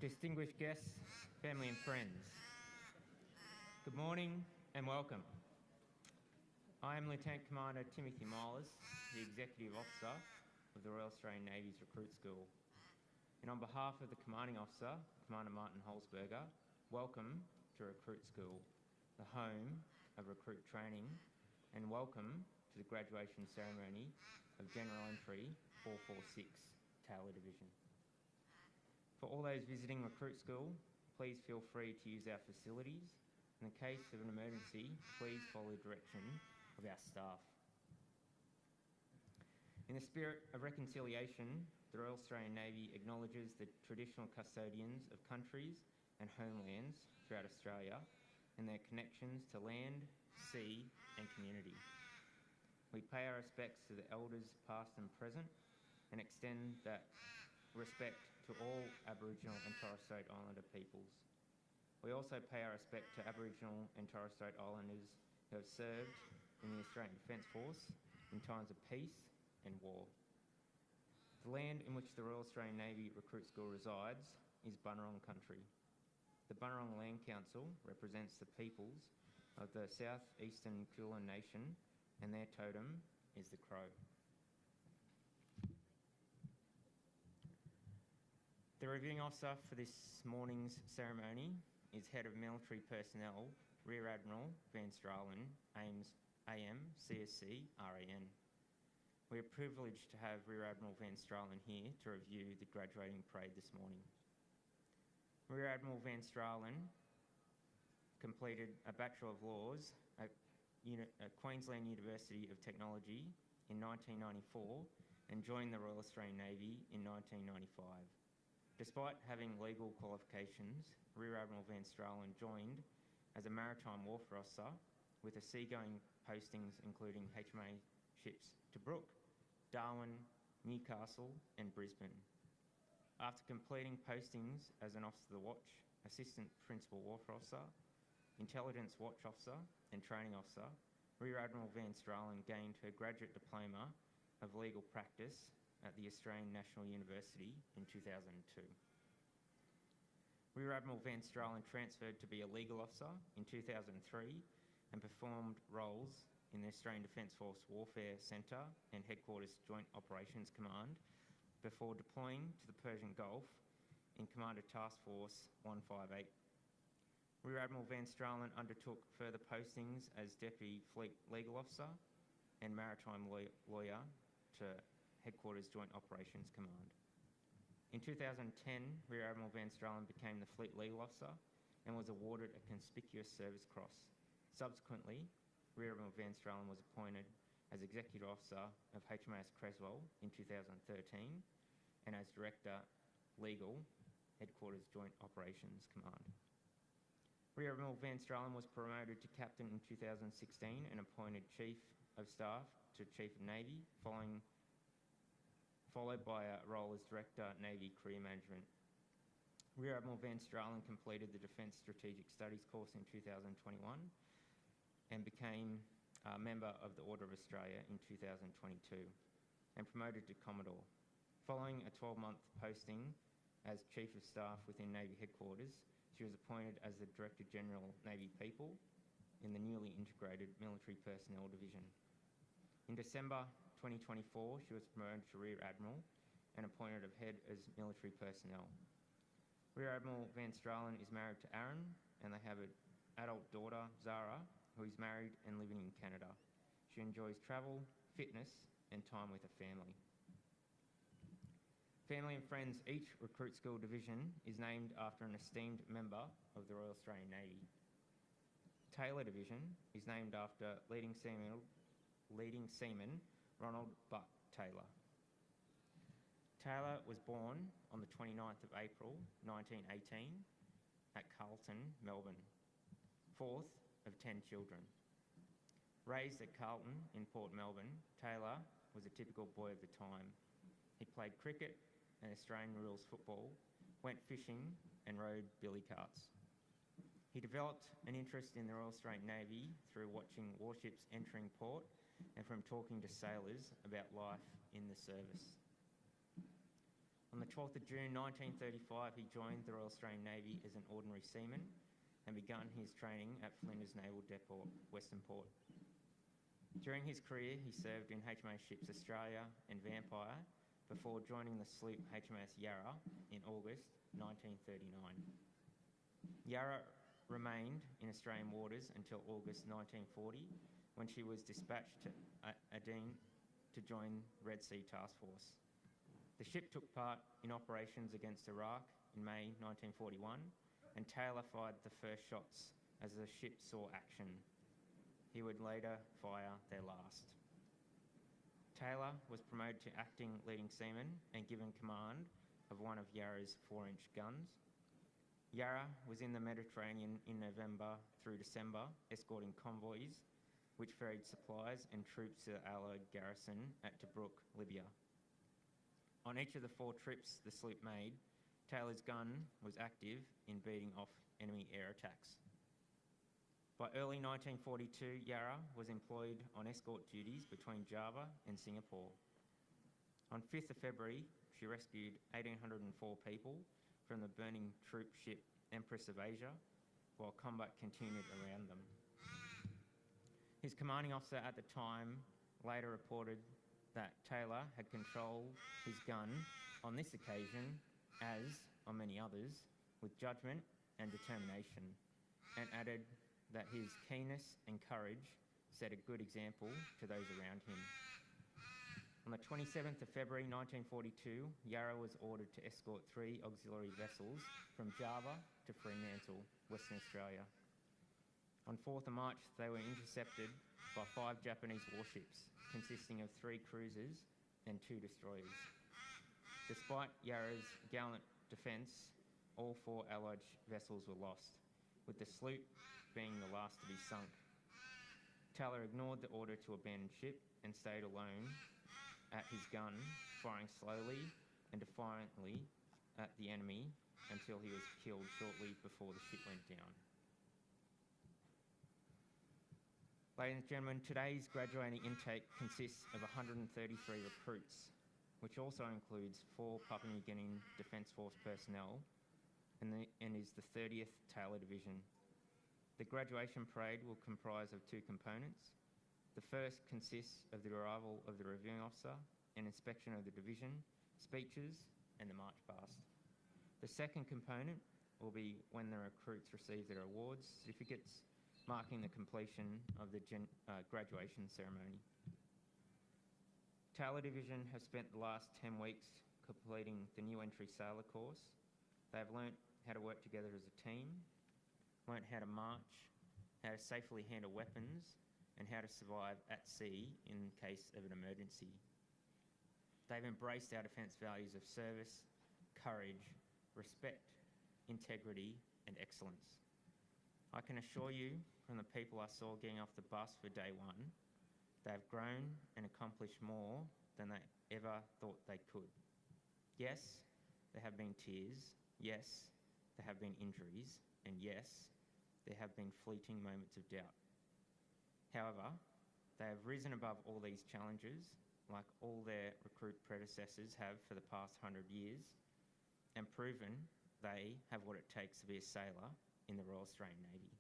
Distinguished guests, family and friends, good morning and welcome. I am Lieutenant Commander Timothy Myers, the Executive Officer of the Royal Australian Navy's Recruit School. And on behalf of the Commanding Officer, Commander Martin Holzberger, welcome to Recruit School, the home of recruit training, and welcome to the graduation ceremony of General Entry 446 Taylor Division. For all those visiting Recruit School, please feel free to use our facilities. In the case of an emergency, please follow the direction of our staff. In the spirit of reconciliation, the Royal Australian Navy acknowledges the traditional custodians of countries and homelands throughout Australia and their connections to land, sea and community. We pay our respects to the elders past and present and extend that respect to all Aboriginal and Torres Strait Islander peoples. We also pay our respect to Aboriginal and Torres Strait Islanders who have served in the Australian Defence Force in times of peace and war. The land in which the Royal Australian Navy Recruit School resides is Bunurong country. The Bunurong Land Council represents the peoples of the South Eastern Kulin Nation and their totem is the crow. The reviewing officer for this morning's ceremony is Head of Military Personnel, Rear Admiral Van Stralen, AM, CSC, RAN. We are privileged to have Rear Admiral Van Stralen here to review the graduating parade this morning. Rear Admiral Van Stralen completed a Bachelor of Laws at Queensland University of Technology in 1994 and joined the Royal Australian Navy in 1995. Despite having legal qualifications, Rear Admiral Van Stralen joined as a maritime warfare officer with a seagoing postings including HMA ships Tobruk, Darwin, Newcastle and Brisbane. After completing postings as an Officer of the Watch, Assistant Principal Warfare Officer, Intelligence Watch Officer and Training Officer, Rear Admiral Van Stralen gained her graduate diploma of legal practice at the Australian National University in 2002. Rear Admiral Van Stralen transferred to be a legal officer in 2003 and performed roles in the Australian Defence Force Warfare Centre and Headquarters Joint Operations Command before deploying to the Persian Gulf in Commander Task Force 158. Rear Admiral Van Stralen undertook further postings as Deputy Fleet Legal Officer and Maritime Lawyer to Headquarters Joint Operations Command. In 2010, Rear Admiral Van Stralen became the Fleet Legal Officer and was awarded a Conspicuous Service Cross. Subsequently, Rear Admiral Van Stralen was appointed as Executive Officer of HMAS Creswell in 2013 and as Director Legal, Headquarters Joint Operations Command. Rear Admiral Van Stralen was promoted to Captain in 2016 and appointed Chief of Staff to Chief of Navy, followed by a role as Director, Navy Career Management. Rear Admiral Van Stralen completed the Defence Strategic Studies course in 2021 and became a member of the Order of Australia in 2022 and promoted to Commodore. Following a 12-month posting as Chief of Staff within Navy Headquarters, she was appointed as the Director General Navy People in the newly integrated Military Personnel Division. In December 2024, she was promoted to Rear Admiral and appointed as Head as Military Personnel. Rear Admiral Van Stralen is married to Aaron and they have an adult daughter, Zara, who is married and living in Canada. She enjoys travel, fitness and time with her family. Family and friends, each Recruit School division is named after an esteemed member of the Royal Australian Navy. Taylor Division is named after leading seaman Ronald Buck Taylor. Taylor was born on the 29th of April 1918 at Carlton, Melbourne, fourth of 10 children. Raised at Carlton in Port Melbourne, Taylor was a typical boy of the time. He played cricket and Australian rules football, went fishing and rode billy carts. He developed an interest in the Royal Australian Navy through watching warships entering port and from talking to sailors about life in the service. On the 12th of June 1935, he joined the Royal Australian Navy as an ordinary seaman and begun his training at Flinders Naval Depot, Western Port. During his career, he served in HMAS ships Australia and Vampire before joining the sloop HMAS Yarra in August 1939. Yarra remained in Australian waters until August 1940, when she was dispatched to Aden to join Red Sea Task Force. The ship took part in operations against Iraq in May 1941, and Taylor fired the first shots as the ship saw action. He would later fire their last. Taylor was promoted to acting leading seaman and given command of one of Yarra's 4-inch guns. Yarra was in the Mediterranean in November through December, escorting convoys which ferried supplies and troops to the Allied garrison at Tobruk, Libya. On each of the 4 trips the sloop made, Taylor's gun was active in beating off enemy air attacks. By early 1942, Yarra was employed on escort duties between Java and Singapore. On 5th of February, she rescued 1,804 people from the burning troop ship Empress of Asia, while combat continued around them. His commanding officer at the time later reported that Taylor had controlled his gun on this occasion, as on many others, with judgment and determination, and added that his keenness and courage set a good example to those around him. On the 27th of February 1942, Yarra was ordered to escort 3 auxiliary vessels from Java to Fremantle, Western Australia. On 4th of March, they were intercepted by 5 Japanese warships, consisting of 3 cruisers and 2 destroyers. Despite Yarra's gallant defence, all 4 Allied vessels were lost, with the sloop being the last to be sunk. Taylor ignored the order to abandon ship and stayed alone at his gun, firing slowly and defiantly at the enemy until he was killed shortly before the ship went down. Ladies and gentlemen, today's graduating intake consists of 133 recruits, which also includes 4 Papua New Guinea Defence Force personnel and is the 30th Taylor Division. The graduation parade will comprise of 2 components. The first consists of the arrival of the reviewing officer and inspection of the division, speeches and the march past. The second component will be when the recruits receive their awards, certificates, marking the completion of the graduation ceremony. Taylor Division have spent the last 10 weeks completing the new entry sailor course. They have learnt how to work together as a team, learnt how to march, how to safely handle weapons, and how to survive at sea in case of an emergency. They've embraced our defence values of service, courage, respect, integrity, and excellence. I can assure you, from the people I saw getting off the bus for day 1, they have grown and accomplished more than they ever thought they could. Yes, there have been tears. Yes, there have been injuries. And yes, there have been fleeting moments of doubt. However, they have risen above all these challenges, like all their recruit predecessors have for the past 100 years, and proven they have what it takes to be a sailor in the Royal Australian Navy.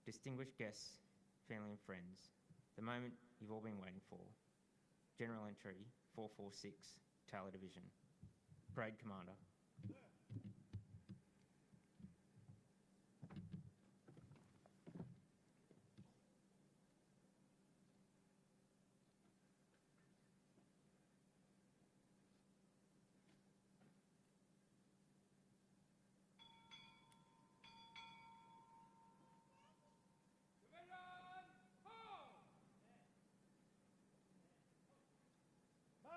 Distinguished guests, family and friends, the moment you've all been waiting for. General Entry 446, Taylor Division. Parade Commander.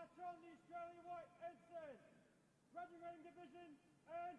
March on the Australian White Ensign, graduating division and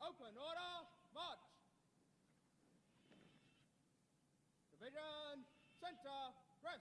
Open order, march. Division, center, press.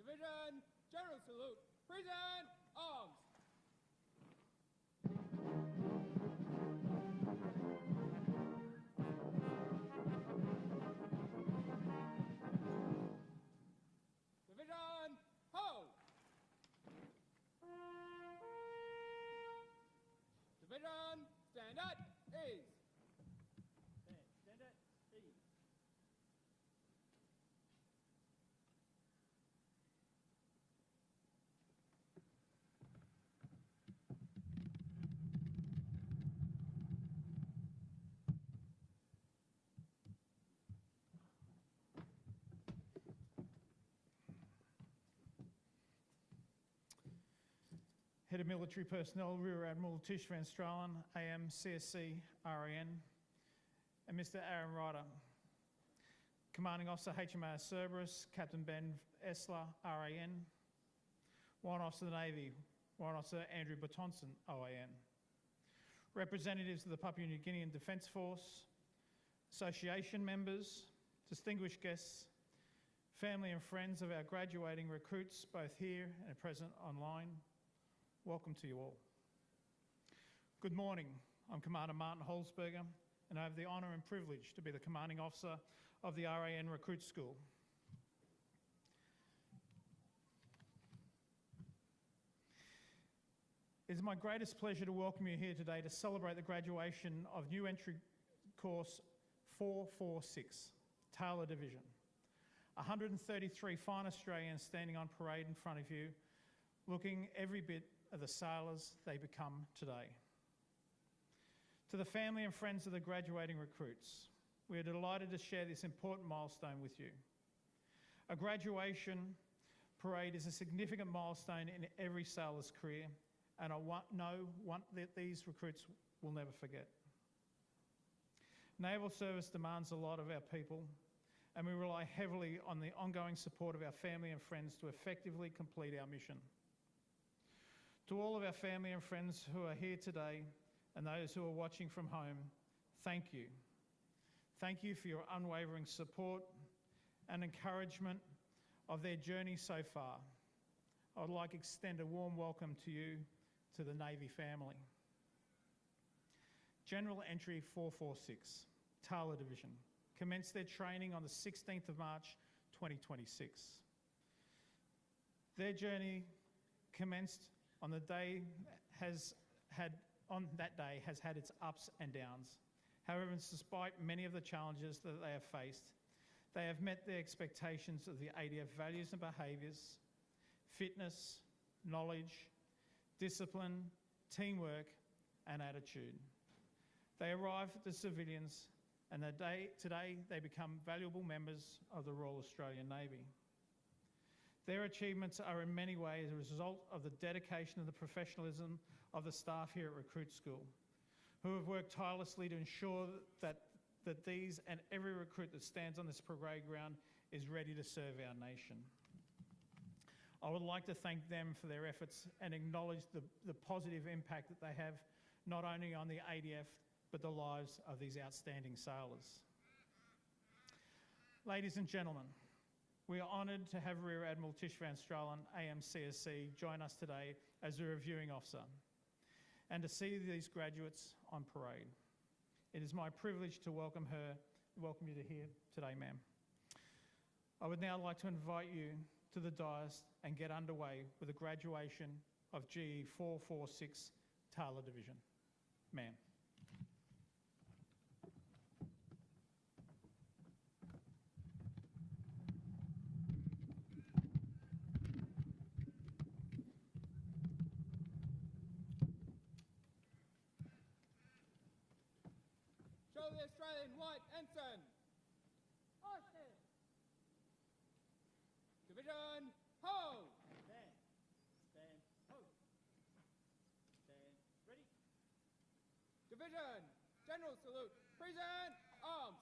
Division, general salute. Present arms. Division, ho! Division, stand at ease. Stand at ease. Head of Military Personnel, Rear Admiral Tish Van Stralen, AM, CSC, RAN, and Mr. Aaron Ryder. Commanding Officer HMAS Cerberus, Captain Ben Essler, RAN. Warrant Officer of the Navy, Warrant Officer Andrew Batonson, OAN. Representatives of the Papua New Guinean Defence Force, association members, distinguished guests, family and friends of our graduating recruits, both here and present online. Welcome to you all. Good morning. I'm Commander Martin Holzberger, and I have the honour and privilege to be the Commanding Officer of the RAN Recruit School. It is my greatest pleasure to welcome you here today to celebrate the graduation of new entry course 446, Taylor Division. 133 fine Australians standing on parade in front of you, looking every bit of the sailors they become today. To the family and friends of the graduating recruits, we are delighted to share this important milestone with you. A graduation parade is a significant milestone in every sailor's career, and I know that these recruits will never forget. Naval service demands a lot of our people, and we rely heavily on the ongoing support of our family and friends to effectively complete our mission. To all of our family and friends who are here today and those who are watching from home, thank you. Thank you for your unwavering support and encouragement of their journey so far. I would like to extend a warm welcome to you, to the Navy family. General Entry 446, Taylor Division, commenced their training on the 16th of March 2026. Their journey commenced on that day has had its ups and downs. However, despite many of the challenges that they have faced, they have met the expectations of the ADF values and behaviours, fitness, knowledge, discipline, teamwork and attitude. They arrive as civilians, and today they become valuable members of the Royal Australian Navy. Their achievements are in many ways a result of the dedication and the professionalism of the staff here at Recruit School, who have worked tirelessly to ensure that these and every recruit that stands on this parade ground is ready to serve our nation. I would like to thank them for their efforts and acknowledge the positive impact that they have not only on the ADF, but the lives of these outstanding sailors. Ladies and gentlemen, we are honoured to have Rear Admiral Tish Van Stralen, AMCSC, join us today as a reviewing officer and to see these graduates on parade. It is my privilege to welcome you to here today, ma'am. I would now like to invite you to the dais and get underway with the graduation of GE446 Taylor Division. Ma'am. Show the Australian white ensign. Austin. Division, ho! Stand. Stand. Ho. Stand. Ready. Division, general salute. Present, arms.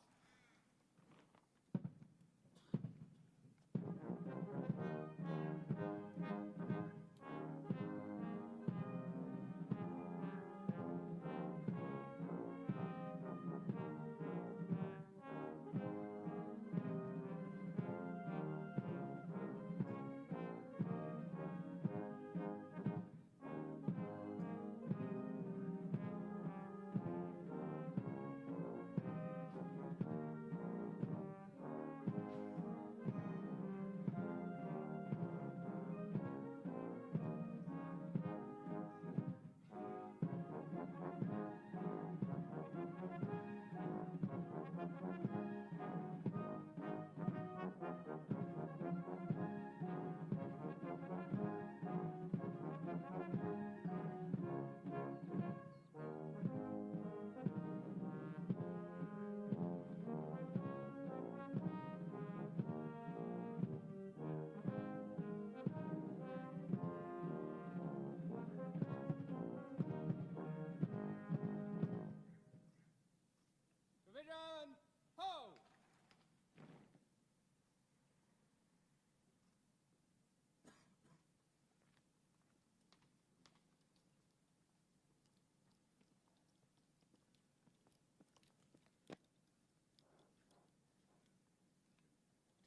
Division, ho!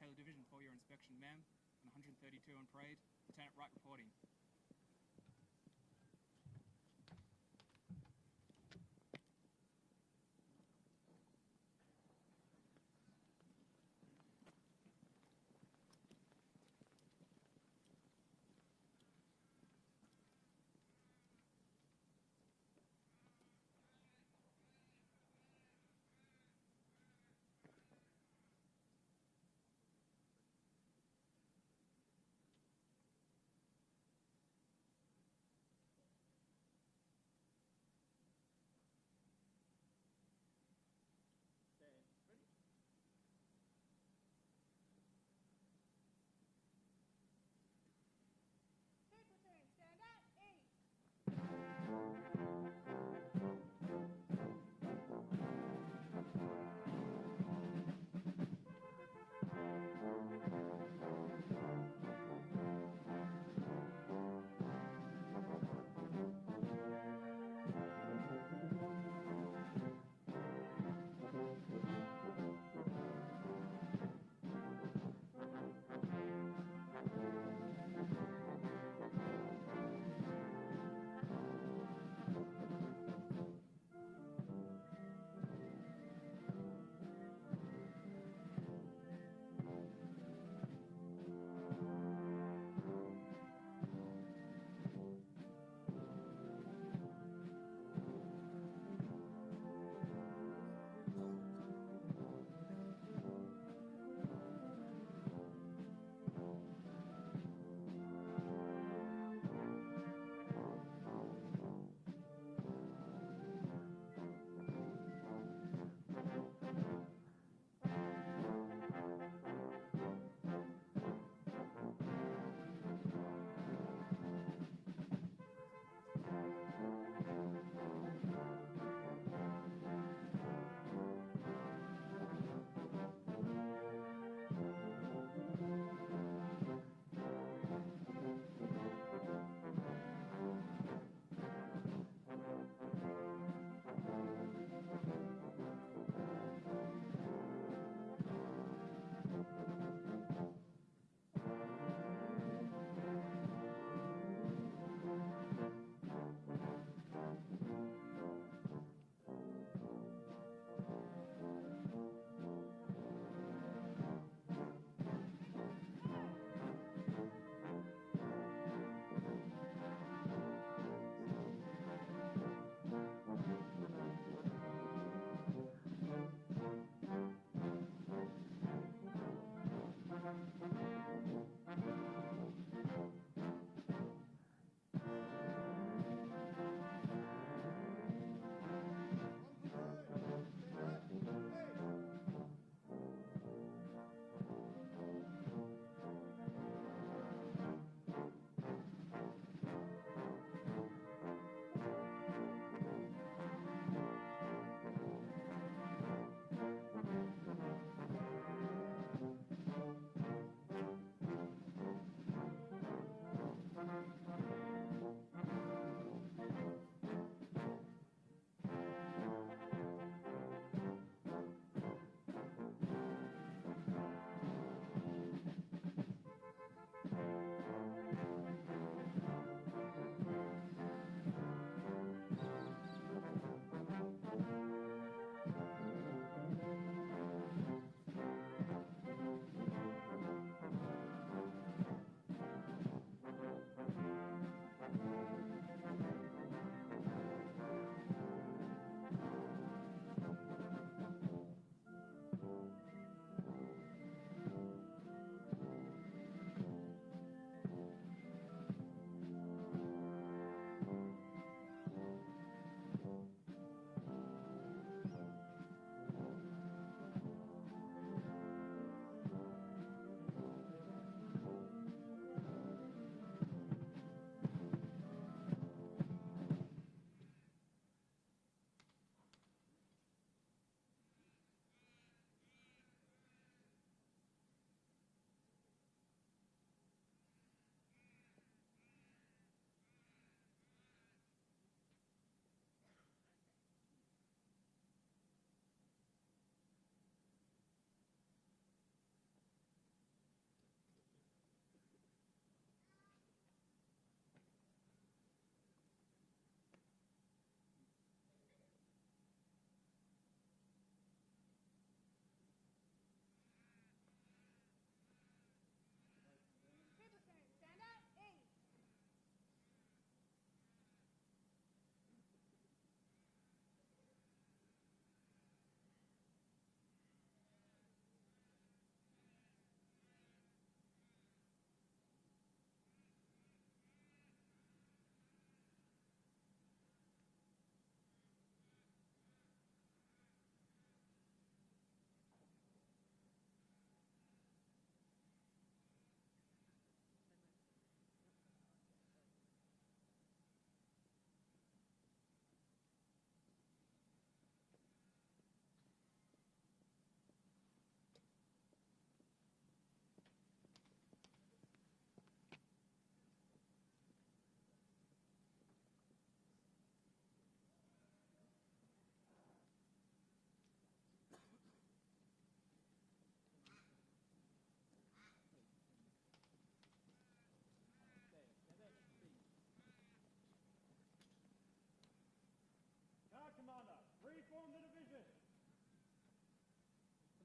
Taylor Division for your inspection, ma'am. On 132 on parade, Lieutenant Wright reporting.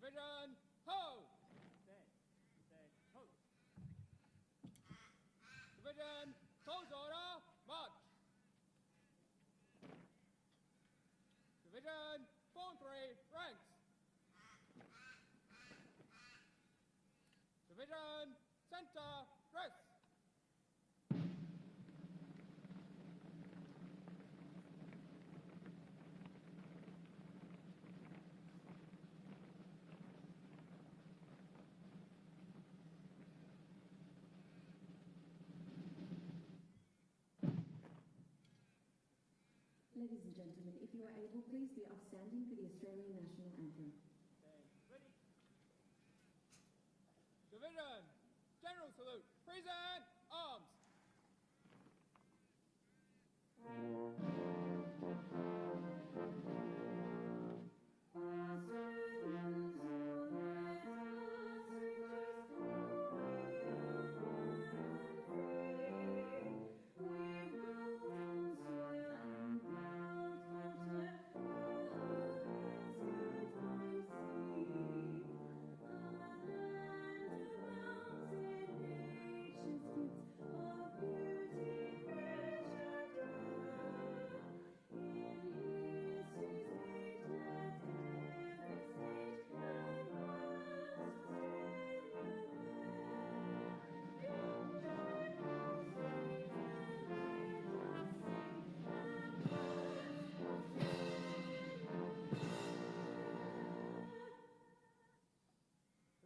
Division, ho! Stand. Stand. Ho! Division, close order, march! Division, 4 and 3, ranks! Division, center, dress! Ladies and gentlemen, if you are able, please be upstanding for the Australian National Anthem. Stand. Ready. Division, general salute, present, arms!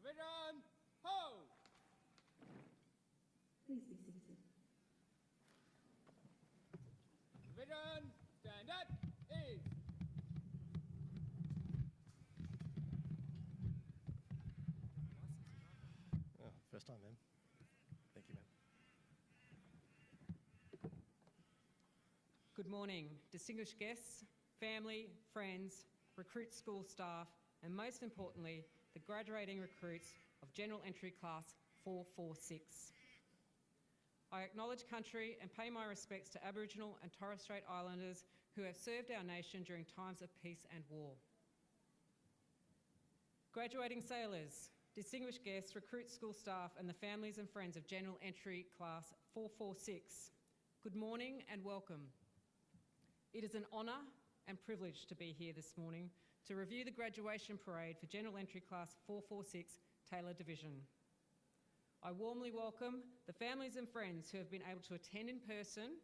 Division, ho! Please be seated. Division, stand at ease! Oh, first time, ma'am. Thank you, ma'am. Good morning, distinguished guests, family, friends, recruit school staff, and most importantly, the graduating recruits of General Entry Class 446. I acknowledge country and pay my respects to Aboriginal and Torres Strait Islanders who have served our nation during times of peace and war. Graduating sailors, distinguished guests, recruit school staff, and the families and friends of General Entry Class 446, good morning and welcome. It is an honour and privilege to be here this morning to review the graduation parade for General Entry Class 446 Taylor Division. I warmly welcome the families and friends who have been able to attend in person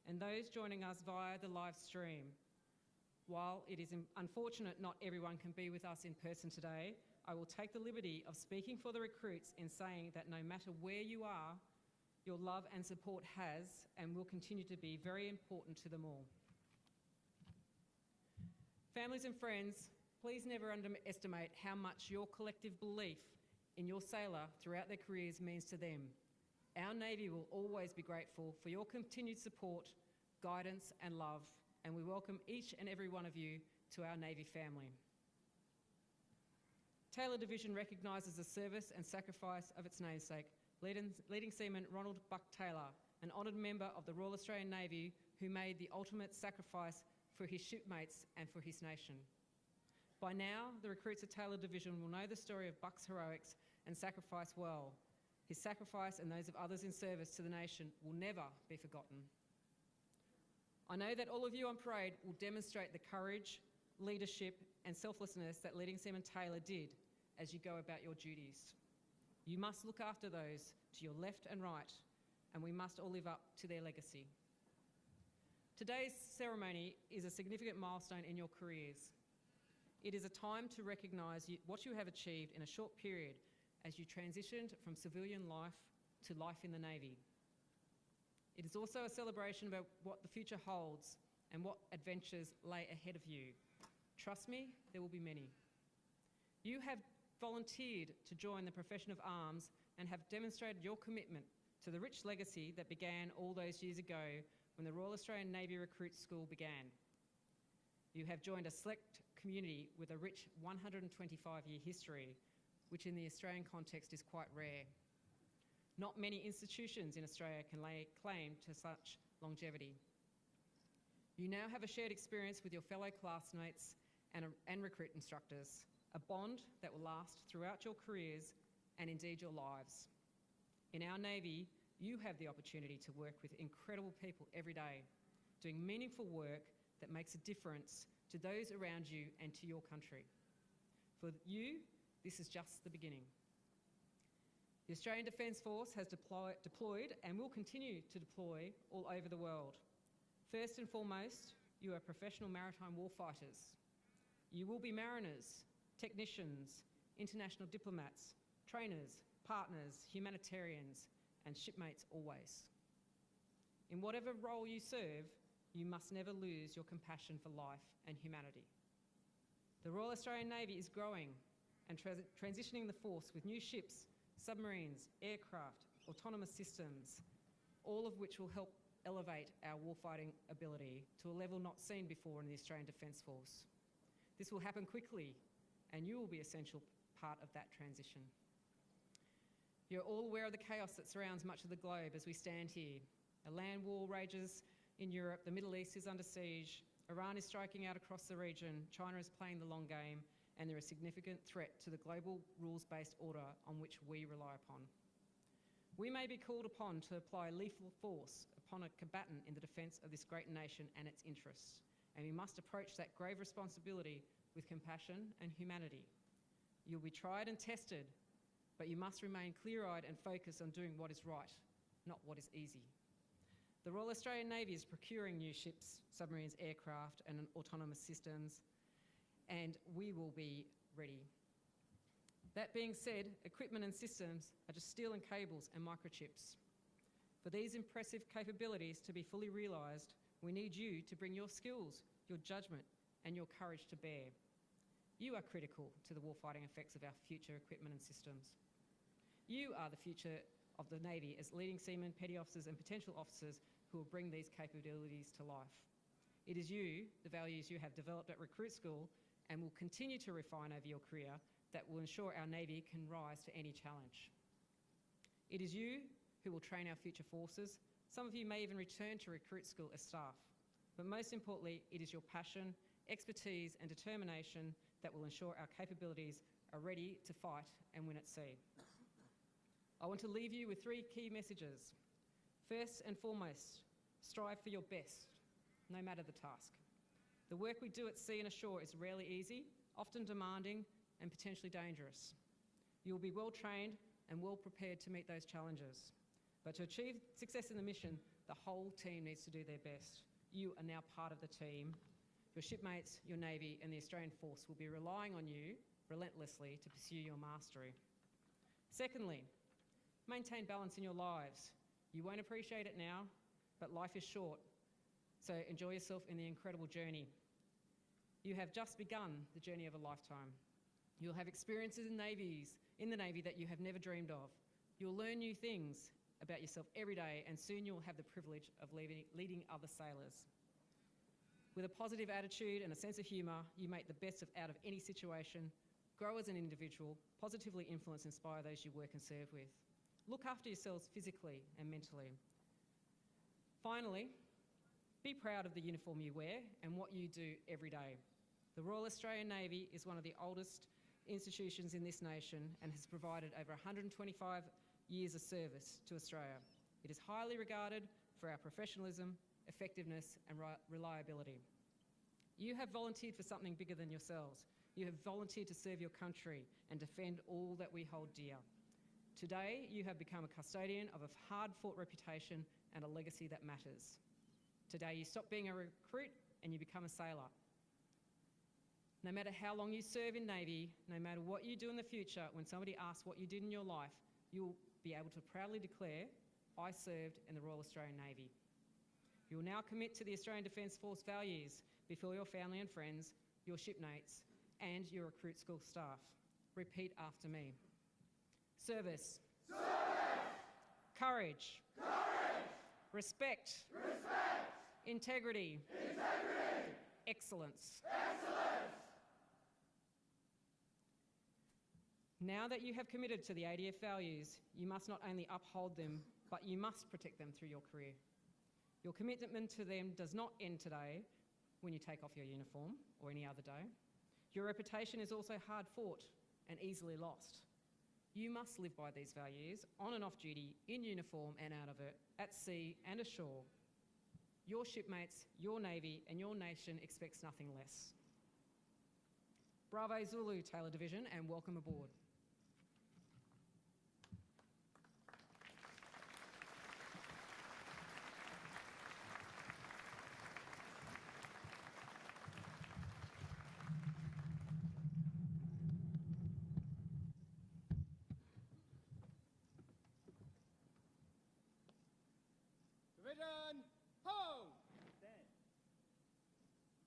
and those joining us via the live stream. While it is unfortunate not everyone can be with us in person today, I will take the liberty of speaking for the recruits in saying that no matter where you are, your love and support has and will continue to be very important to them all. Families and friends, please never underestimate how much your collective belief in your sailor throughout their careers means to them. Our Navy will always be grateful for your continued support, guidance and love, and we welcome each and every one of you to our Navy family. Taylor Division recognises the service and sacrifice of its namesake, leading seaman Ronald Buck Taylor, an honoured member of the Royal Australian Navy who made the ultimate sacrifice for his shipmates and for his nation. By now, the recruits of Taylor Division will know the story of Buck's heroics and sacrifice well. His sacrifice and those of others in service to the nation will never be forgotten. I know that all of you on parade will demonstrate the courage, leadership and selflessness that leading seaman Taylor did as you go about your duties. You must look after those to your left and right, and we must all live up to their legacy. Today's ceremony is a significant milestone in your careers. It is a time to recognise what you have achieved in a short period as you transitioned from civilian life to life in the Navy. It is also a celebration about what the future holds and what adventures lay ahead of you. Trust me, there will be many. You have volunteered to join the profession of arms and have demonstrated your commitment to the rich legacy that began all those years ago when the Royal Australian Navy Recruit School began. You have joined a select community with a rich 125-year history, which in the Australian context is quite rare. Not many institutions in Australia can lay claim to such longevity. You now have a shared experience with your fellow classmates and recruit instructors, a bond that will last throughout your careers and indeed your lives. In our Navy, you have the opportunity to work with incredible people every day, doing meaningful work that makes a difference to those around you and to your country. For you, this is just the beginning. The Australian Defence Force has deployed and will continue to deploy all over the world. First and foremost, you are professional maritime warfighters. You will be mariners, technicians, international diplomats, trainers, partners, humanitarians, and shipmates always. In whatever role you serve, you must never lose your compassion for life and humanity. The Royal Australian Navy is growing and transitioning the force with new ships, submarines, aircraft, autonomous systems, all of which will help elevate our warfighting ability to a level not seen before in the Australian Defence Force. This will happen quickly, and you will be an essential part of that transition. You're all aware of the chaos that surrounds much of the globe as we stand here. A land war rages in Europe, the Middle East is under siege, Iran is striking out across the region, China is playing the long game, and there is significant threat to the global rules-based order on which we rely upon. We may be called upon to apply lethal force upon a combatant in the defence of this great nation and its interests, and we must approach that grave responsibility with compassion and humanity. You'll be tried and tested, but you must remain clear-eyed and focused on doing what is right, not what is easy. The Royal Australian Navy is procuring new ships, submarines, aircraft, and autonomous systems, and we will be ready. That being said, equipment and systems are just steel and cables and microchips. For these impressive capabilities to be fully realised, we need you to bring your skills, your judgment, and your courage to bear. You are critical to the warfighting effects of our future equipment and systems. You are the future of the Navy as leading seamen, petty officers, and potential officers who will bring these capabilities to life. It is you, the values you have developed at recruit school and will continue to refine over your career, that will ensure our Navy can rise to any challenge. It is you who will train our future forces. Some of you may even return to recruit school as staff. But most importantly, it is your passion, expertise, and determination that will ensure our capabilities are ready to fight and win at sea. I want to leave you with 3 key messages. First and foremost, strive for your best, no matter the task. The work we do at sea and ashore is rarely easy, often demanding, and potentially dangerous. You will be well trained and well prepared to meet those challenges. But to achieve success in the mission, the whole team needs to do their best. You are now part of the team. Your shipmates, your Navy, and the Australian Force will be relying on you relentlessly to pursue your mastery. Secondly, maintain balance in your lives. You won't appreciate it now, but life is short, so enjoy yourself in the incredible journey. You have just begun the journey of a lifetime. You'll have experiences in the Navy that you have never dreamed of. You'll learn new things about yourself every day, and soon you'll have the privilege of leading other sailors. With a positive attitude and a sense of humour, you make the best out of any situation, grow as an individual, positively influence and inspire those you work and serve with. Look after yourselves physically and mentally. Finally, be proud of the uniform you wear and what you do every day. The Royal Australian Navy is one of the oldest institutions in this nation and has provided over 125 years of service to Australia. It is highly regarded for our professionalism, effectiveness, and reliability. You have volunteered for something bigger than yourselves. You have volunteered to serve your country and defend all that we hold dear. Today, you have become a custodian of a hard-fought reputation and a legacy that matters. Today, you stop being a recruit and you become a sailor. No matter how long you serve in Navy, no matter what you do in the future, when somebody asks what you did in your life, you'll be able to proudly declare, I served in the Royal Australian Navy. You will now commit to the Australian Defence Force values before your family and friends, your shipmates, and your recruit school staff. Repeat after me. Service. Service. Courage. Courage. Respect. Respect. Integrity. Integrity. Excellence. Excellence. Now that you have committed to the ADF values, you must not only uphold them, but you must protect them through your career. Your commitment to them does not end today when you take off your uniform or any other day. Your reputation is also hard fought and easily lost. You must live by these values on and off duty, in uniform and out of it, at sea and ashore. Your shipmates, your Navy and your nation expects nothing less. Bravo Zulu, Taylor Division, and welcome aboard. Division, ho! Stand.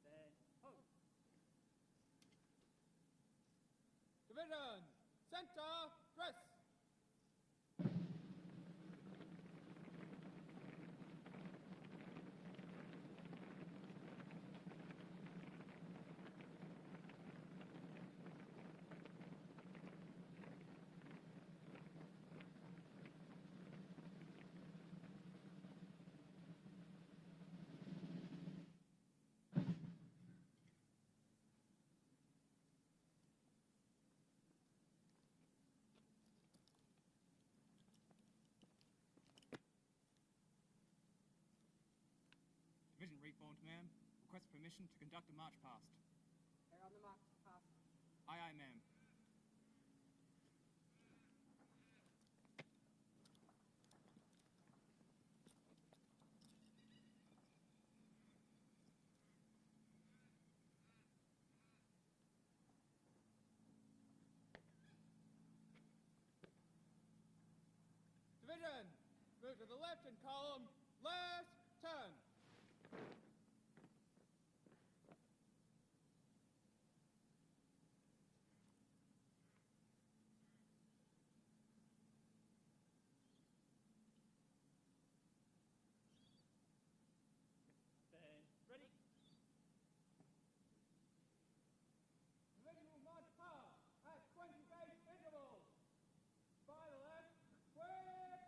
Stand. Ho. Division, center, dress. Division reformed, ma'am. Request permission to conduct a march past. They're on the march past. Aye, aye, ma'am. Division, move to the left in column, left, turn. Stand. Ready. Division will march past at 20 pace intervals. By the left, quick!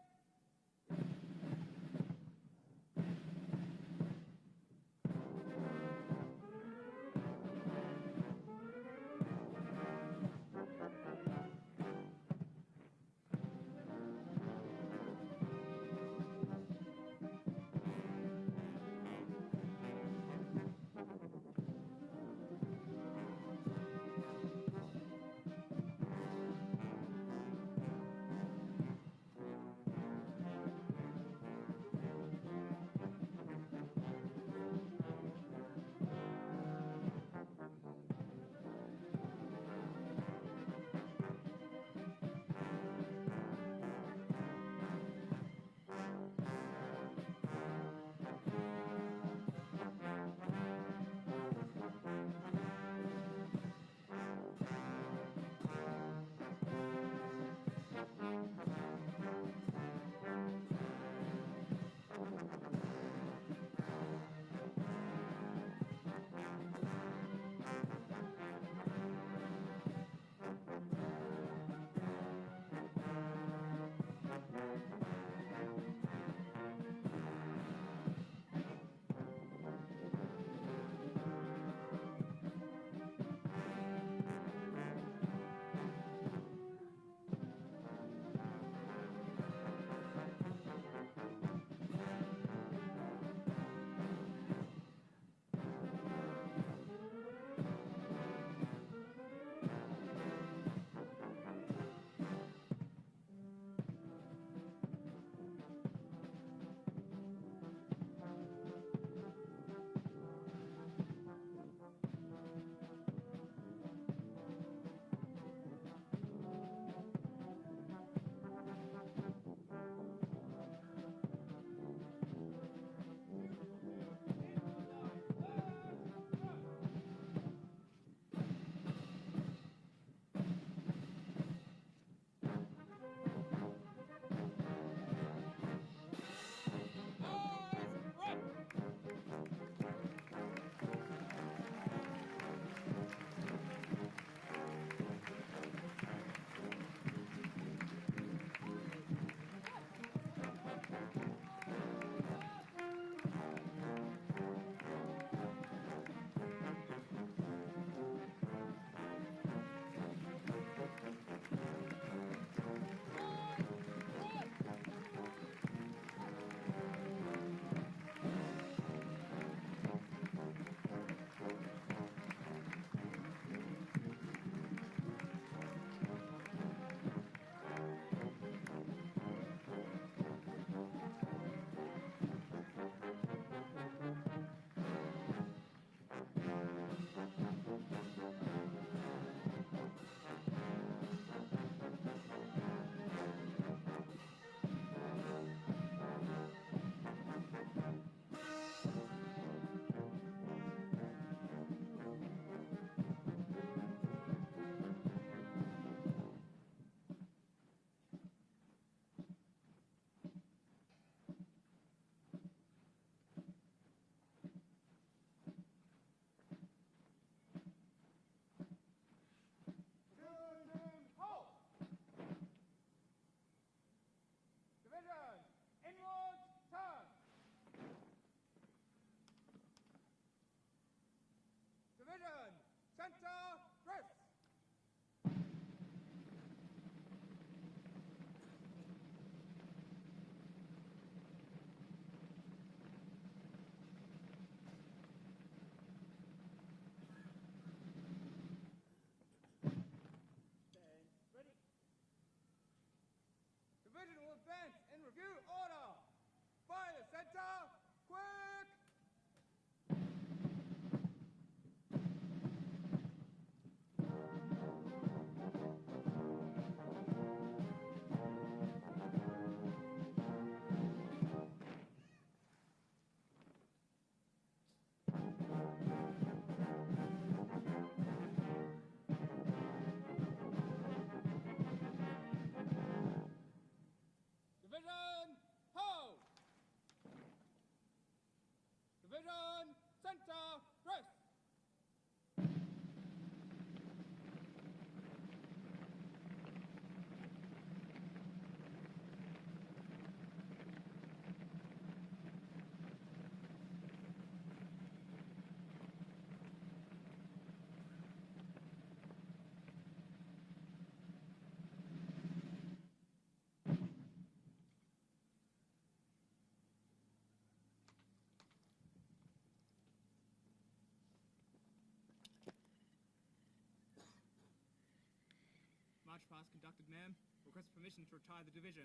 march past conducted, ma'am. Request permission to retire the division.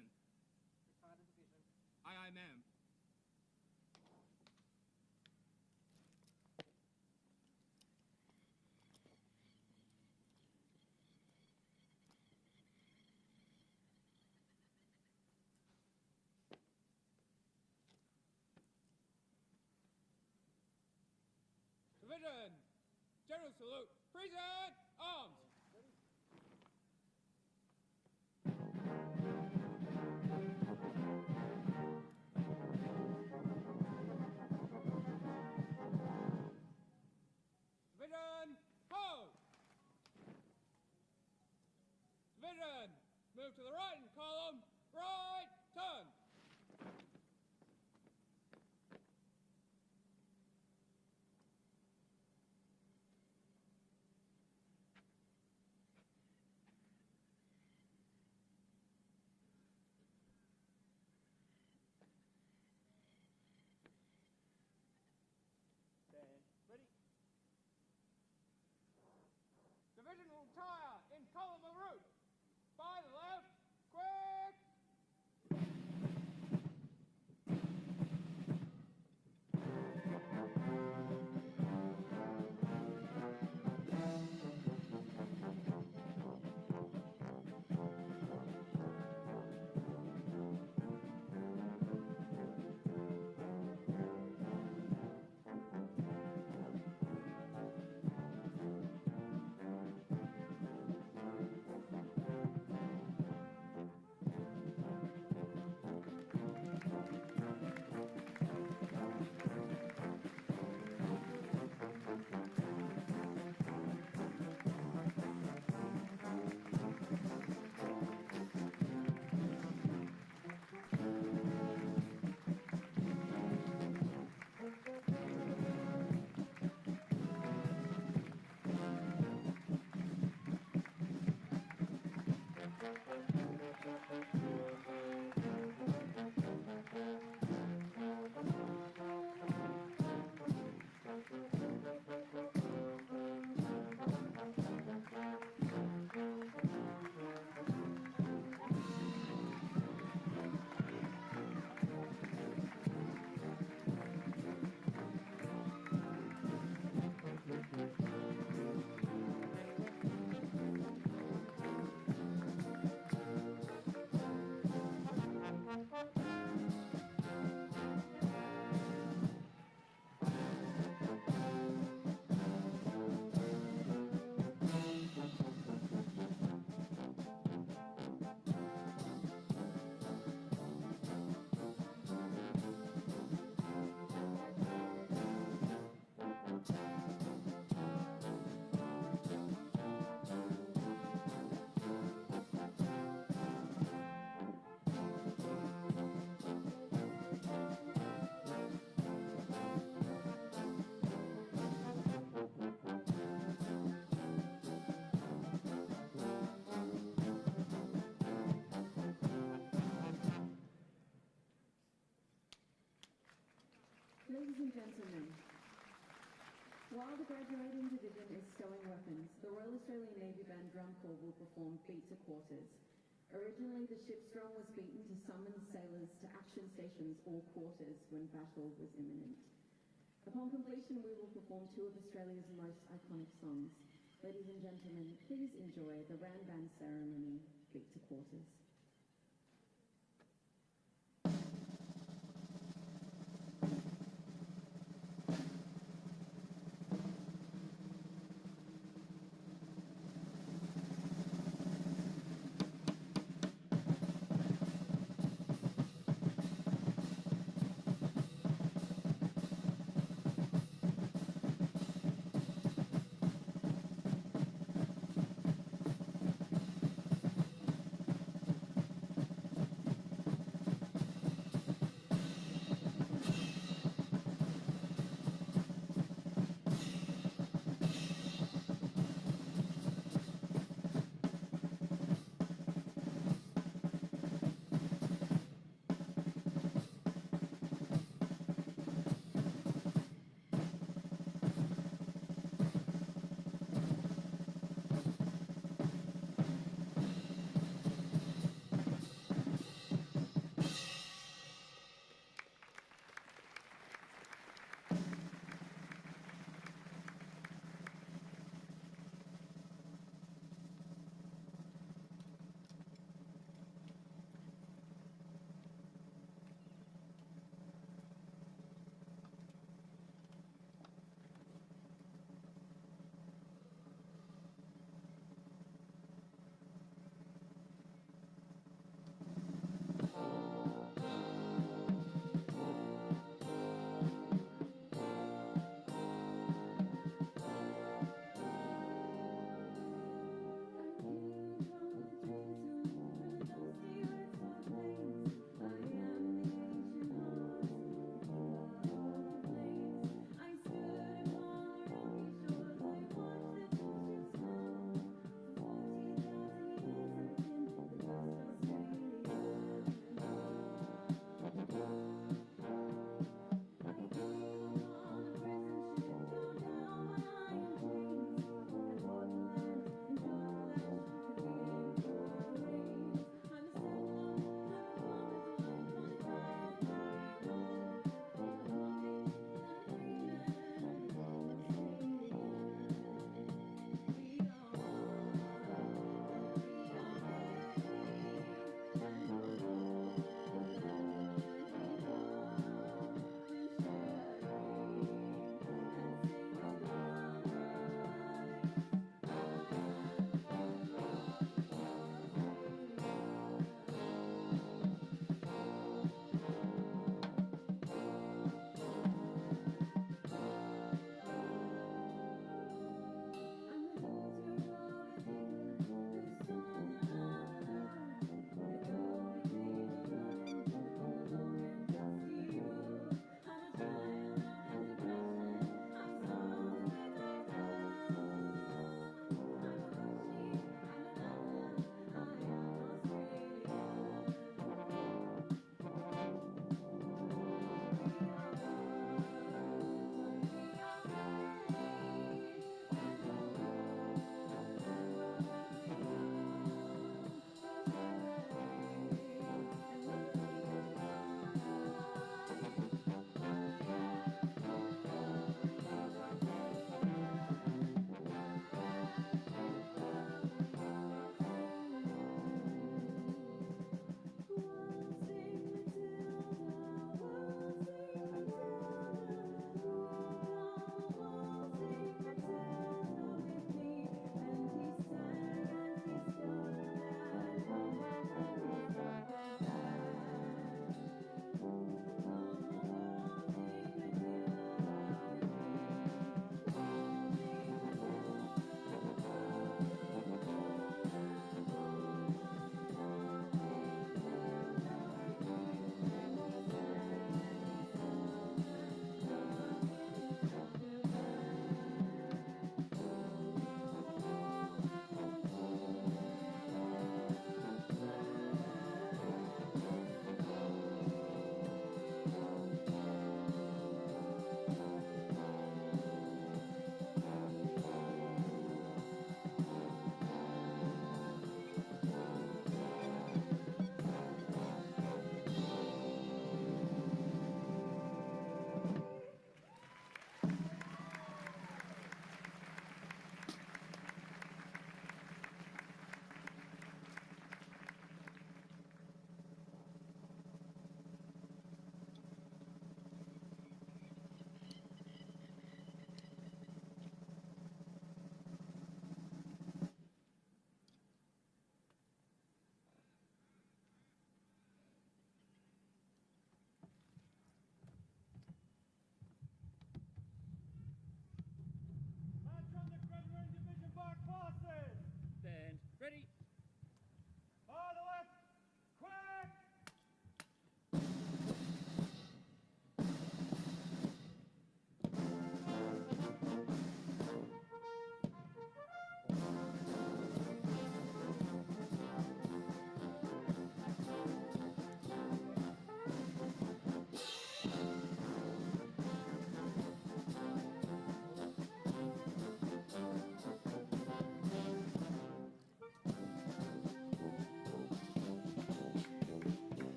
Retire the division. Aye, ma'am. Division! General salute! Present! Arms! Division! Hold! Division! Move to the right in column. Right! Turn! Stand. Ready? Division will retire in column of route. By the left. Quick! Ladies and gentlemen, while the graduating division is stowing weapons, the Royal Australian Navy Band Drum Corps will perform Beat to Quarters. Originally, the ship's drum was beaten to summon sailors to action stations or quarters when battle was imminent. Upon completion, we will perform two of Australia's most iconic songs. Ladies and gentlemen, please enjoy the Ram Band ceremony, Beat to Quarters.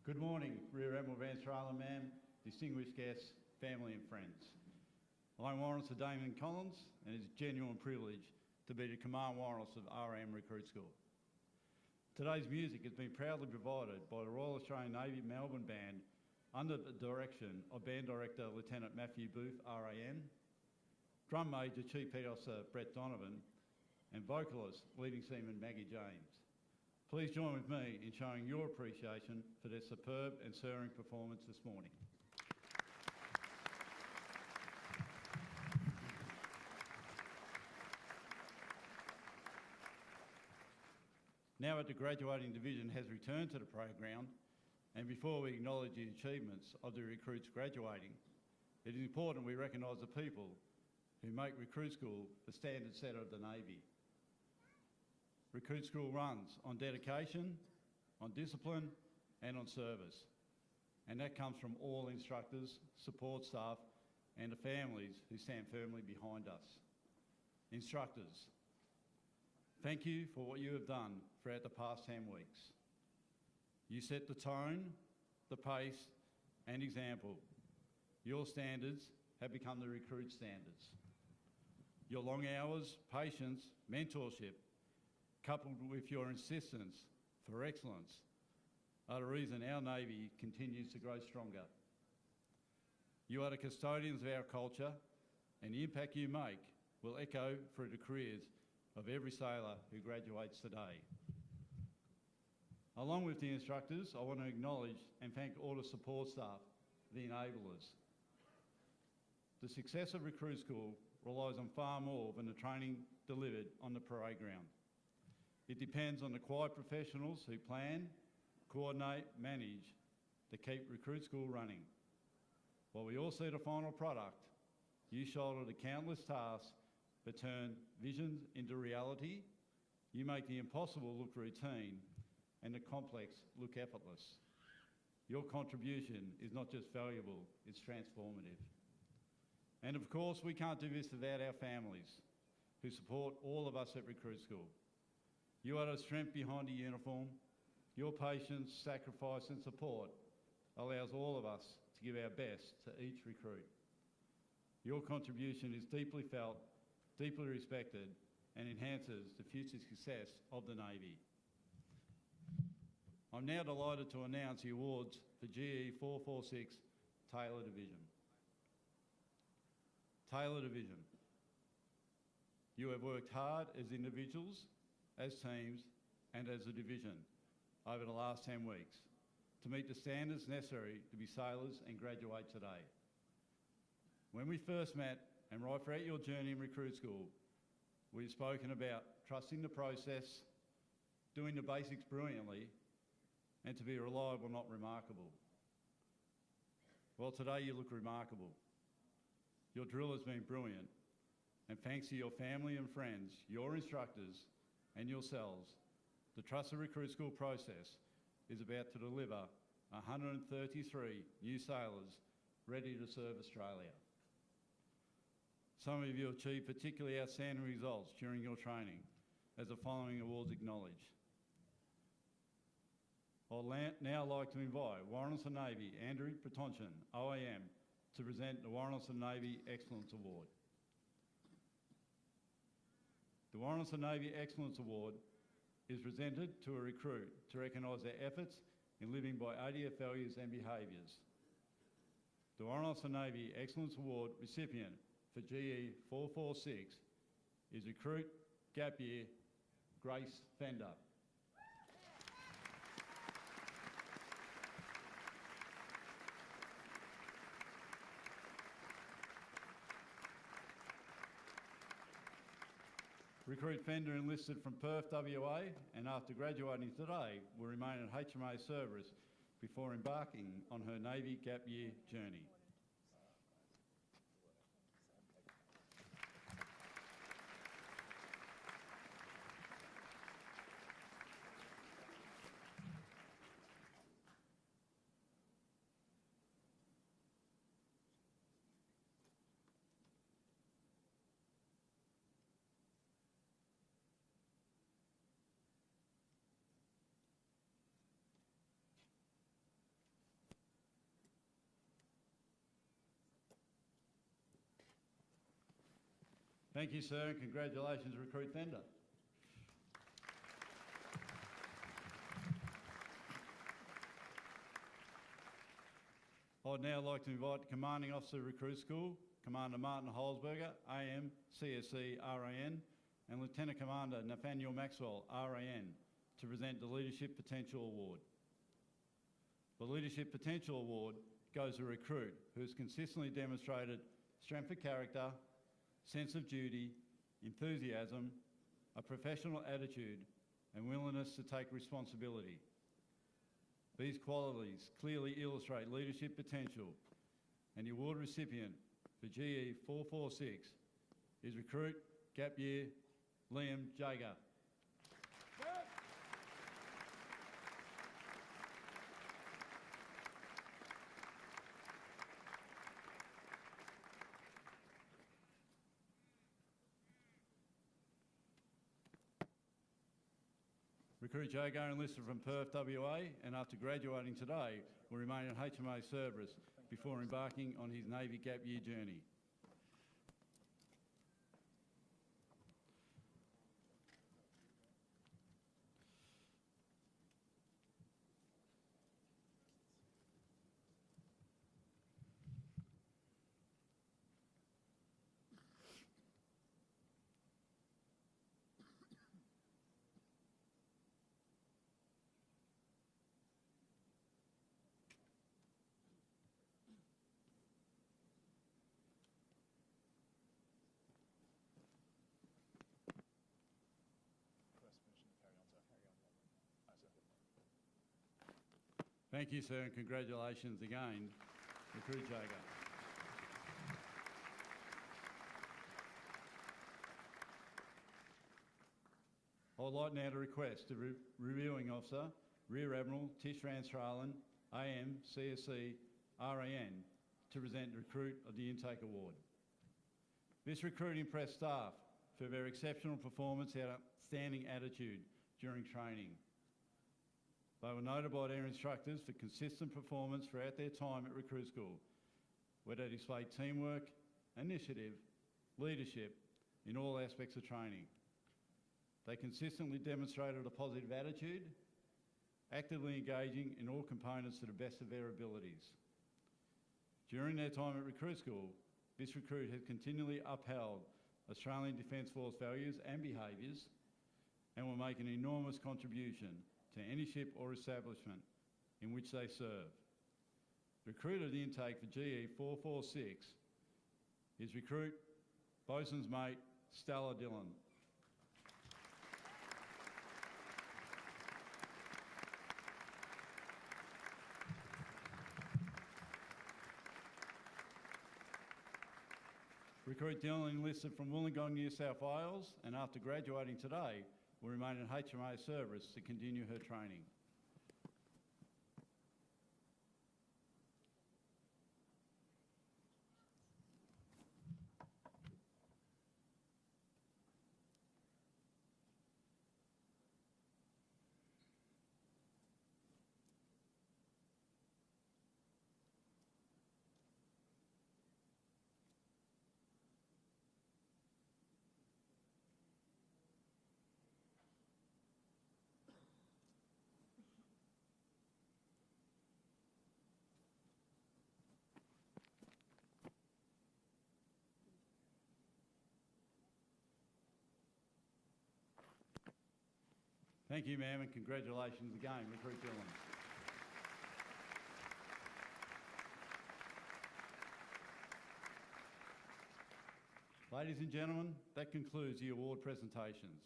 Good morning, Rear Admiral Van Stralen, ma'am, distinguished guests, family and friends. I'm Warrant Sir Damon Collins, and it's a genuine privilege to be the Command Warrant of RM Recruit School. Today's music has been proudly provided by the Royal Australian Navy Melbourne Band under the direction of Band Director Lieutenant Matthew Booth, RAN, Drum Major Chief Petty Officer Brett Donovan, and vocalist Leading Seaman Maggie James. Please join with me in showing your appreciation for their superb and stirring performance this morning. Now that the graduating division has returned to the program, and before we acknowledge the achievements of the recruits graduating, it is important we recognise the people who make Recruit School the standard setter of the Navy. Recruit School runs on dedication, on discipline and on service. And that comes from all instructors, support staff and the families who stand firmly behind us. Instructors, thank you for what you have done throughout the past 10 weeks. You set the tone, the pace and example. Your standards have become the recruit standards. Your long hours, patience, mentorship, coupled with your insistence for excellence, are the reason our Navy continues to grow stronger. You are the custodians of our culture, and the impact you make will echo through the careers of every sailor who graduates today. Along with the instructors, I want to acknowledge and thank all the support staff, the enablers. The success of Recruit School relies on far more than the training delivered on the parade ground. It depends on the quiet professionals who plan, coordinate, manage to keep Recruit School running. While we all see the final product, you shoulder the countless tasks that turn visions into reality. You make the impossible look routine and the complex look effortless. Your contribution is not just valuable, it's transformative. And of course, we can't do this without our families who support all of us at Recruit School. You are the strength behind the uniform. Your patience, sacrifice and support allows all of us to give our best to each recruit. Your contribution is deeply felt, deeply respected and enhances the future success of the Navy. I'm now delighted to announce the awards for GE446 Taylor Division. Taylor Division. You have worked hard as individuals, as teams and as a division over the last 10 weeks to meet the standards necessary to be sailors and graduate today. When we first met and right throughout your journey in Recruit School, we've spoken about trusting the process, doing the basics brilliantly and to be reliable, not remarkable. Well, today you look remarkable. Your drill has been brilliant, and thanks to your family and friends, your instructors and yourselves, the Trusted Recruit School process is about to deliver 133 new sailors ready to serve Australia. Some of you achieved particularly outstanding results during your training, as the following awards acknowledge. I'd now like to invite Warrant of the Navy, Andrew Patonchen, OAM, to present the Warrant of the Navy Excellence Award. The Warrant of the Navy Excellence Award is presented to a recruit to recognise their efforts in living by ADF values and behaviours. The Warrant of the Navy Excellence Award recipient for GE446 is recruit Gap Year Grace Fender. Recruit Fender enlisted from Perth, WA, and after graduating today will remain at HMA service before embarking on her Navy Gap Year journey. Thank you, sir, and congratulations, Recruit Fender. I'd now like to invite the Commanding Officer of Recruit School, Commander Martin Holzberger, AM, CSC, RAN, and Lieutenant Commander Nathaniel Maxwell, RAN, to present the Leadership Potential Award. The Leadership Potential Award goes to a recruit who has consistently demonstrated strength of character, sense of duty, enthusiasm, a professional attitude, and willingness to take responsibility. These qualities clearly illustrate leadership potential, and the award recipient for GE446 is recruit Gap Year Liam Jager. Recruit Jager enlisted from Perth, WA, and after graduating today will remain in HMA service before embarking on his Navy Gap Year journey. Thank you, sir, and congratulations again, Recruit Jager. I would like now to request the Reviewing Officer, Rear Admiral Tish Ranstralen, AM, CSC, RAN, to present the Recruit of the Intake Award. This recruit impressed staff for their exceptional performance and outstanding attitude during training. They were noted by their instructors for consistent performance throughout their time at Recruit School, where they displayed teamwork, initiative, leadership in all aspects of training. They consistently demonstrated a positive attitude, actively engaging in all components to the best of their abilities. During their time at Recruit School, this recruit has continually upheld Australian Defence Force values and behaviours and will make an enormous contribution to any ship or establishment in which they serve. Recruit of the intake for GE446 is recruit Bosun's mate Stella Dillon. Recruit Dillon enlisted from Wollongong, New South Wales, and after graduating today, will remain in HMA service to continue her training. Thank you, ma'am, and congratulations again, Recruit Dillon. Ladies and gentlemen, that concludes the award presentations.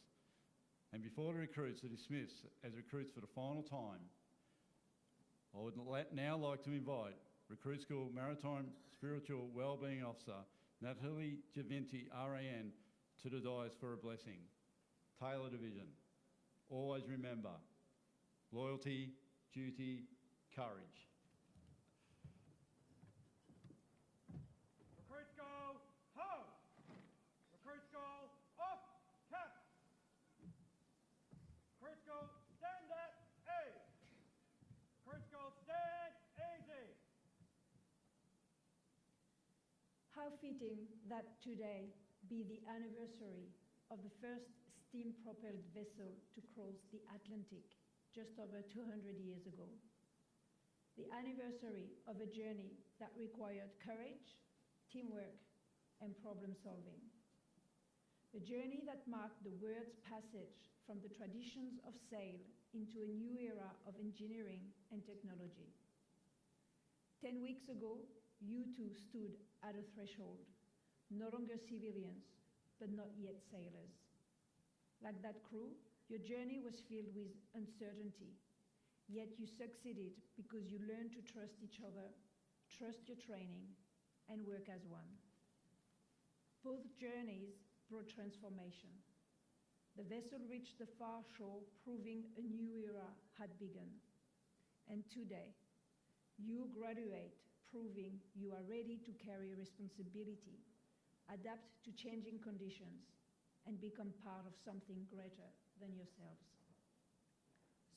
And before the recruits are dismissed as recruits for the final time, I would now like to invite Recruit School Maritime Spiritual Wellbeing Officer, Natalie Givinti, RAN, to the dais for a blessing. Taylor Division. Always remember, loyalty, duty, courage. Recruits go home. Recruits go off cap. Recruits go stand at A. Recruits go stand easy. How fitting that today, be the anniversary of the first steam-propelled vessel to cross the Atlantic just over 200 years ago. The anniversary of a journey that required courage, teamwork, and problem-solving. A journey that marked the world's passage from the traditions of sail into a new era of engineering and technology. 10 weeks ago, you two stood at a threshold, no longer civilians, but not yet sailors. Like that crew, your journey was filled with uncertainty, yet you succeeded because you learned to trust each other, trust your training, and work as one. Both journeys brought transformation. The vessel reached the far shore, proving a new era had begun. And today, you graduate, proving you are ready to carry responsibility, adapt to changing conditions, and become part of something greater than yourselves.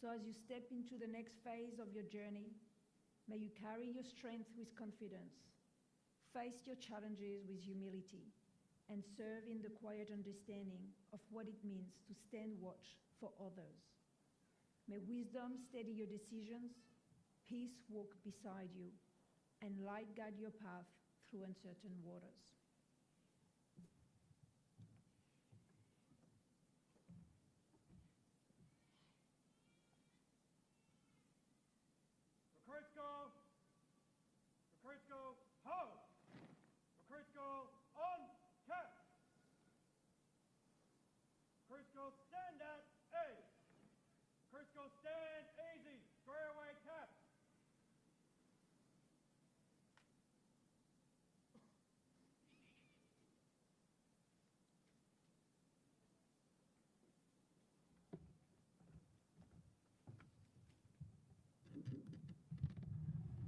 So as you step into the next phase of your journey, may you carry your strength with confidence, face your challenges with humility, and serve in the quiet understanding of what it means to stand watch for others. May wisdom steady your decisions, peace walk beside you, and light guide your path through uncertain waters. Recruits go! Recruits go! Ho! Recruits go! On! Cap! Recruits go! Stand at A! Recruits go! Stand easy! Square away cap!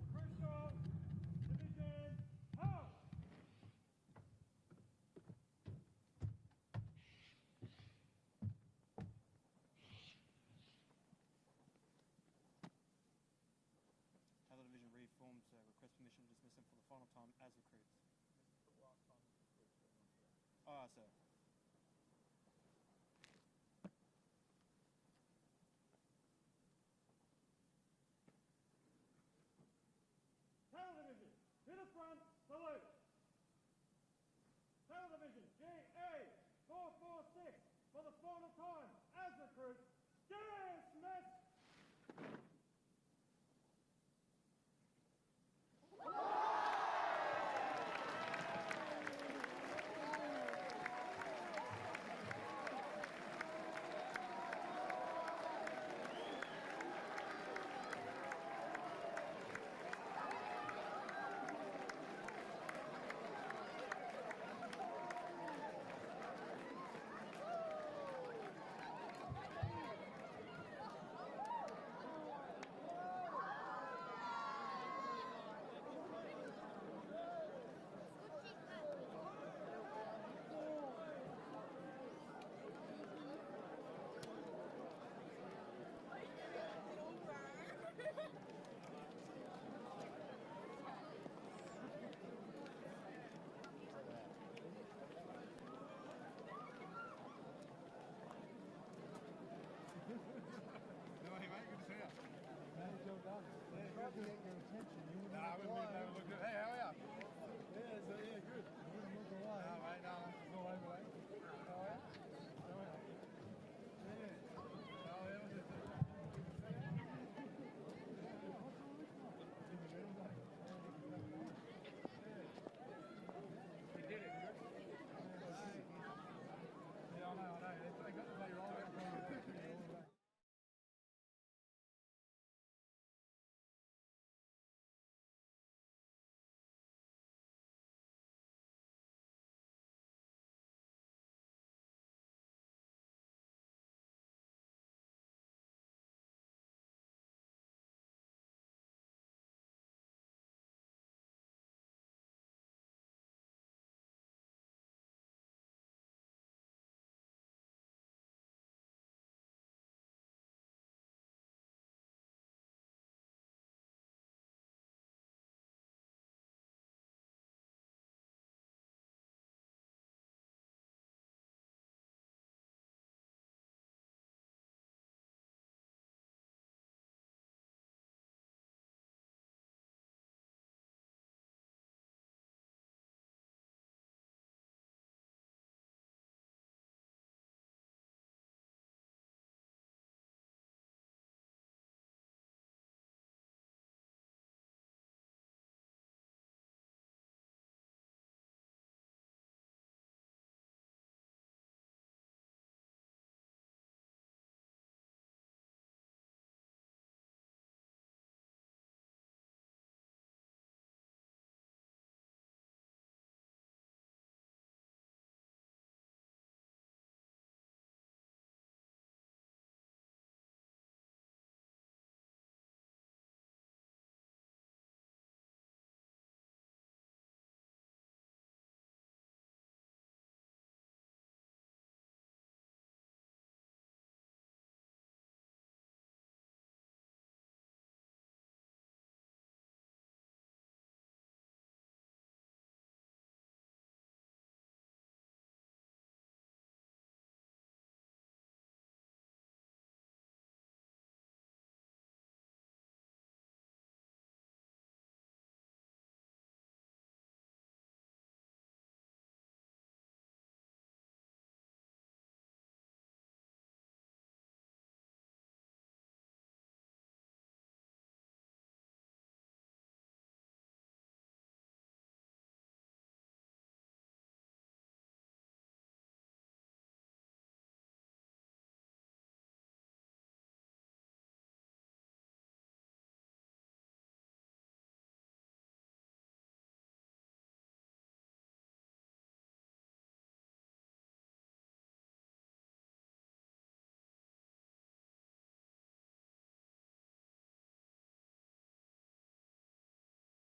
Recruits go! Division! Ho! Taylor Division reformed to request permission to dismiss them for the final time as recruits. Ah, sir. Tail Division, to the front, salute. Tail Division, GE446 for the final time as recruits, dismiss. Hey, how are you? Yeah, good. I wouldn't look away. No, mate, no.